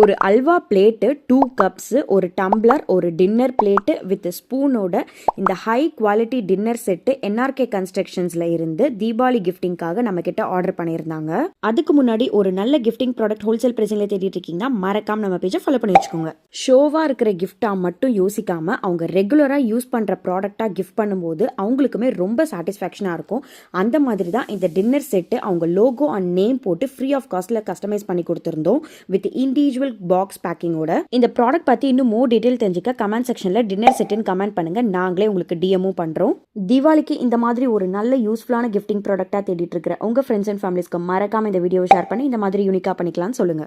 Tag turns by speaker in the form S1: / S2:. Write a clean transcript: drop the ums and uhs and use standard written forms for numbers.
S1: ஒரு halwa plate, 2 cups, ஒரு tumbler, ஒரு டின்னர் பிளேட்டு வித் ஸ்பூனோட இந்த high quality dinner set NRK கன்ஸ்ட்ரக்ஷன்ஸில் இருந்து தீபாவளி கிஃப்டிங்காக நம்ம கிட்ட ஆர்டர் பண்ணியிருந்தாங்க. அதுக்கு முன்னாடி ஒரு நல்ல கிஃப்டிங் ப்ராடக்ட் ஹோல்சேல் பிரைஸில் தேடிட்டு இருக்கீங்கன்னா மறக்காம நம்ம பேஜை ஃபாலோ பண்ணி வச்சுக்கோங்க. ஷோவாக இருக்கிற கிஃப்டாக மட்டும் யோசிக்காம அவங்க ரெகுலராக யூஸ் பண்ணுற ப்ராடக்டாக கிஃப்ட் பண்ணும்போது அவங்களுக்குமே ரொம்ப சாட்டிஸ்ஃபேக்ஷனாக இருக்கும். அந்த மாதிரி தான் இந்த டின்னர் செட்டு அவங்க லோகோ அண்ட் நேம் போட்டு ஃப்ரீ ஆஃப் காஸ்ட்டில் கஸ்டமைஸ் பண்ணி கொடுத்துருந்தோம் வித் இண்டிவிஜுவல் பாக்ஸ் பேக்கிங்கோட. இந்த ப்ராடக்ட் பத்தி இன்னும் மோர் டீடைல் தெரிஞ்சுக்க கமெண்ட் செக்ஷன்ல டின்னர் செட்னு கமெண்ட் பண்ணுங்க. நாங்களே உங்களுக்கு டிஎம்மும் பண்றோம். தீபாவளிக்கு இந்த மாதிரி ஒரு நல்ல யூஸ்ஃபுல்லான கிஃப்டிங் ப்ராடக்டா தேடிட்டு இருக்கிற உங்க ஃப்ரெண்ட்ஸ் அண்ட் ஃபேமிலிஸ்க்கு மறக்காம இந்த வீடியோவை ஷேர் பண்ணி இந்த மாதிரி யூனிக்கா பண்ணிக்கலாம்னு சொல்லுங்க.